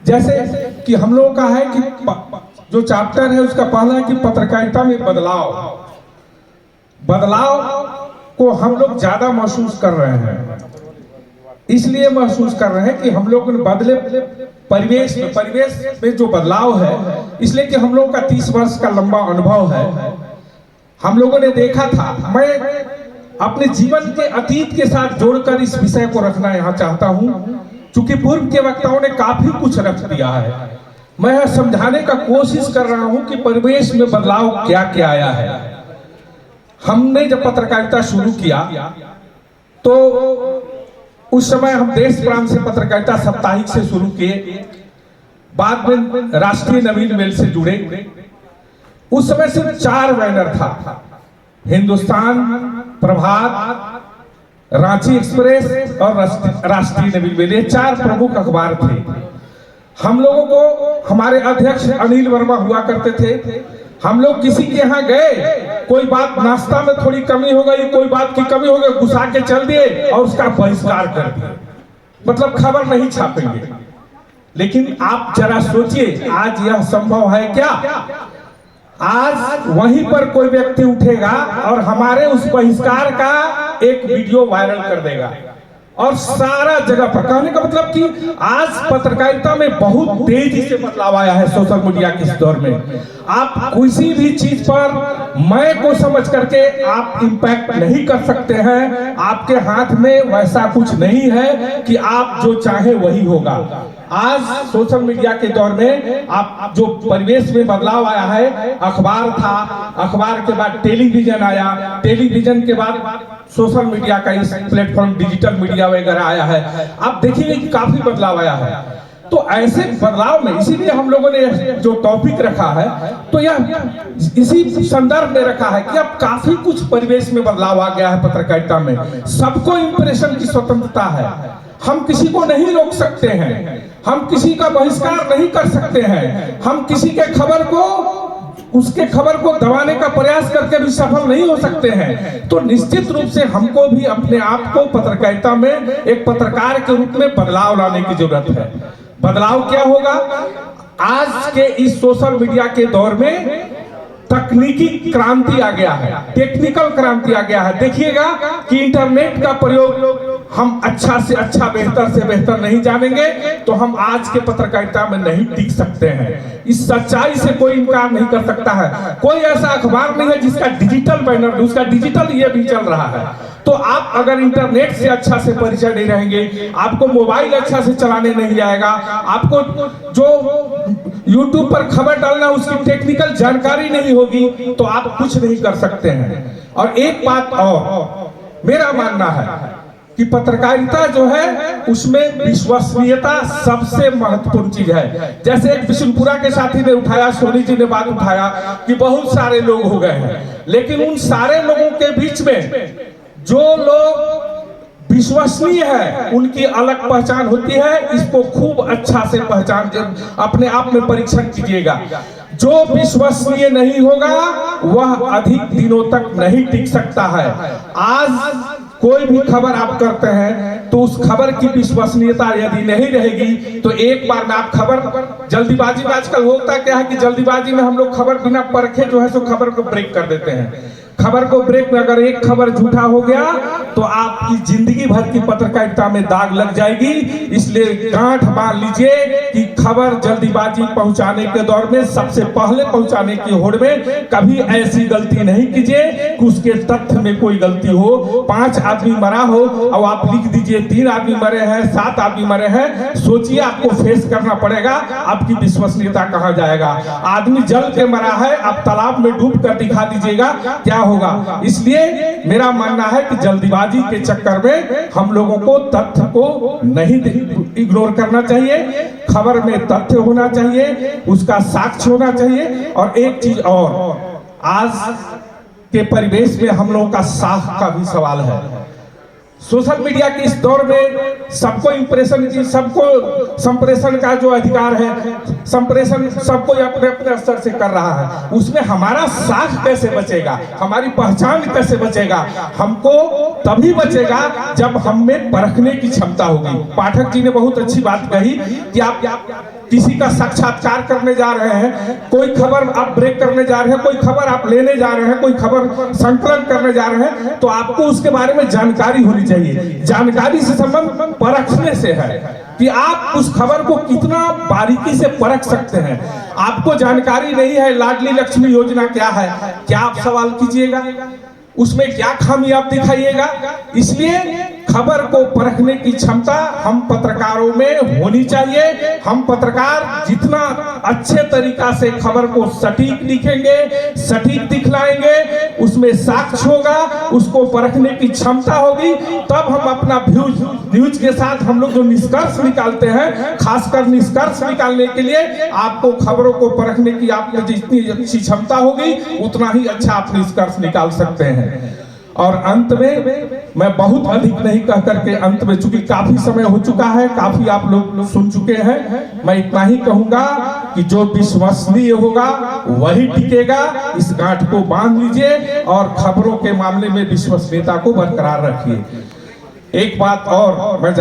जैसे कि हम लोगों का है कि जो चैप्टर है उसका पहला है कि पत्रकारिता में बदलाव को हम लोग ज्यादा महसूस कर रहे हैं। इसलिए महसूस कर रहे हैं कि हम लोग बदले परिवेश में जो बदलाव है, इसलिए कि हम लोग का 30 वर्ष का लंबा अनुभव है। हम लोगों ने देखा था, मैं अपने जीवन के अतीत के साथ जोड़कर इस विषय को रखना यहाँ चाहता हूँ, क्योंकि पूर्व के वक्ताओं ने काफी कुछ रख दिया है। मैं यह समझाने का कोशिश कर रहा हूँ कि परिवेश में बदलाव क्या क्या आया है। हमने जब पत्रकारिता शुरू किया तो उस समय हम देश प्रांत से पत्रकारिता साप्ताहिक से शुरू किए, बाद में राष्ट्रीय नवीन मेल से जुड़े। उस समय सिर्फ 4 बैनर था, हिंदुस्तान, प्रभात, रांची एक्सप्रेस और राष्ट्रीय नवीन मेल, ये 4 प्रमुख अखबार थे। हम लोगों को हमारे अध्यक्ष अनिल वर्मा हुआ करते थे। हम लोग किसी के यहाँ गए, कोई बात नाश्ता में थोड़ी कमी हो गई, कोई बात की कमी हो गई, घुसा के चल दिए और उसका बहिष्कार कर दिए, मतलब खबर नहीं छापेंगे। लेकिन आप जरा सोचिए, आज यह संभव है क्या? आज वहीं पर कोई व्यक्ति उठेगा और हमारे उस बहिष्कार का एक वीडियो वायरल कर देगा और सारा जगह पर। कहने का मतलब कि आज पत्रकारिता में बहुत तेजी से बदलाव आया है सोशल मीडिया के इस दौर में। आप किसी भी चीज पर मैं को समझ करके आप इंपैक्ट नहीं कर सकते हैं। आपके हाथ में वैसा कुछ नहीं है कि आप जो चाहे वही होगा। आज सोशल मीडिया के दौर में आप जो परिवेश में बदलाव आया है, अखबार था, अखबार के बाद टेलीविजन आया, टेलीविजन के बाद सोशल मीडिया का इस प्लेटफॉर्म डिजिटल मीडिया वगैरह आया है। आप देखिए कि काफी बदलाव आया है। तो ऐसे बदलाव में इसीलिए हम लोगों ने जो टॉपिक रखा है, तो यह इसी संदर्भ में रखा है कि अब काफी कुछ परिवेश में बदलाव आ गया है पत्रकारिता में। सबको इंप्रेशन की स्वतंत्रता है, हम किसी को नहीं रोक सकते हैं, हम किसी का बहिष्कार नहीं कर सकते हैं, हम किसी के खबर को उसके खबर को दबाने का प्रयास करके भी सफल नहीं हो सकते हैं। तो निश्चित रूप से हमको भी अपने आप को पत्रकारिता में एक पत्रकार के रूप में बदलाव लाने की जरूरत है। बदलाव क्या होगा? आज के इस सोशल मीडिया के दौर में तकनीकी क्रांति आ गया है, टेक्निकल क्रांति आ गया है। देखिएगा कि इंटरनेट का प्रयोग हम अच्छा से अच्छा, बेहतर से बेहतर नहीं जानेंगे तो हम आज के पत्रकारिता में नहीं टिक सकते हैं। इस सच्चाई से कोई इनकार नहीं कर सकता है। कोई ऐसा अखबार नहीं है जिसका डिजिटल बैनर, उसका डिजिटल ये भी चल रहा है। तो आप अगर इंटरनेट से अच्छा से परिचय नहीं रहेंगे, आपको मोबाइल अच्छा से चलाने नहीं आएगा, आपको जो YouTube पर खबर डालना उसकी टेक्निकल जानकारी नहीं होगी, तो आप कुछ नहीं कर सकते हैं। और एक बात और मेरा मानना है कि पत्रकारिता जो है उसमें विश्वसनीयता सबसे महत्वपूर्ण चीज है। जैसे एक बिशुनपुरा के साथी ने उठाया, सोनी जी ने बात उठाया कि बहुत सारे लोग हो गए हैं, लेकिन उन सारे लोगों के बीच में जो लोग विश्वसनीय है उनकी अलग पहचान होती है। इसको खूब अच्छा से पहचान अपने आप में परीक्षण कीजिएगा। जो विश्वसनीय नहीं होगा वह अधिक दिनों तक नहीं टिक सकता है। आज कोई भी खबर आप करते हैं तो उस खबर की विश्वसनीयता यदि नहीं रहेगी तो एक बार में आप खबर जल्दीबाजी में, आजकल होता क्या है कि जल्दीबाजी में हम लोग खबर बिना परखे जो है सो खबर को ब्रेक कर देते हैं। खबर को ब्रेक में अगर एक खबर झूठा हो गया तो आपकी जिंदगी भर की पत्रकारिता में दाग लग जाएगी। इसलिए गांठ बांध लीजिए कि खबर जल्दीबाजी पहुंचाने के दौर में सबसे पहले पहुंचाने की होड़ में कभी ऐसी गलती नहीं कीजिए कि उसके तथ्य में कोई गलती हो। 5 आदमी मरा हो और आप लिख दीजिए 3 आदमी मरे हैं, 7 आदमी मरे हैं। सोचिए, आपको फेस करना पड़ेगा, आपकी विश्वसनीयता कहां जाएगा? आदमी जल के मरा है, आप तालाब में डूब कर दिखा दीजिएगा, क्या होगा? इसलिए मेरा मानना है कि जल्दीबाजी के चक्कर में हम लोगों को तथ्य को नहीं इग्नोर करना चाहिए। खबर में तथ्य होना चाहिए, उसका साक्ष्य होना चाहिए। और एक चीज और, आज के परिवेश में हम लोगों का साख का भी सवाल है। सोशल मीडिया के इस दौर में सबको इंप्रेशन की, सबको संप्रेषण का जो अधिकार है, संप्रेषण सबको अपने अपने स्तर से कर रहा है, उसमें हमारा साख कैसे बचेगा, हमारी पहचान कैसे बचेगा? हमको तभी बचेगा जब हम में परखने की क्षमता होगी। पाठक जी ने बहुत अच्छी बात कही कि आप किसी का साक्षात्कार करने जा रहे हैं, कोई खबर आप ब्रेक करने जा रहे हैं, कोई खबर आप लेने जा रहे हैं, कोई खबर संकलन करने जा रहे हैं, तो आपको उसके बारे में जानकारी होनी चाहिए। जानकारी से संबंध परखने से है कि आप उस खबर को कितना बारीकी से परख सकते हैं। आपको जानकारी नहीं है लाडली लक्ष्मी योजना क्या है, क्या आप सवाल कीजिएगा, उसमें क्या खामी आप दिखाइएगा? इसलिए खबर को परखने की क्षमता हम पत्रकारों में होनी चाहिए। हम पत्रकार जितना अच्छे तरीका से खबर को सटीक लिखेंगे, सटीक दिखलाएंगे, उसमें साक्ष्य होगा, उसको परखने की क्षमता होगी, तब हम अपना न्यूज के साथ हम लोग जो निष्कर्ष निकालते हैं, खासकर निष्कर्ष निकालने के लिए आपको खबरों को परखने की आपने जितनी अच्छी क्षमता होगी उतना ही अच्छा आप निष्कर्ष निकाल सकते हैं। और अंत में मैं बहुत अधिक नहीं कह करके अंत में, चूंकि काफी समय हो चुका है, काफी आप लोग सुन चुके हैं, मैं इतना ही कहूंगा कि जो विश्वसनीय होगा वही टिकेगा। इस गांठ को बांध लीजिए और खबरों के मामले में विश्वसनीयता को बरकरार रखिए। एक बात और मैं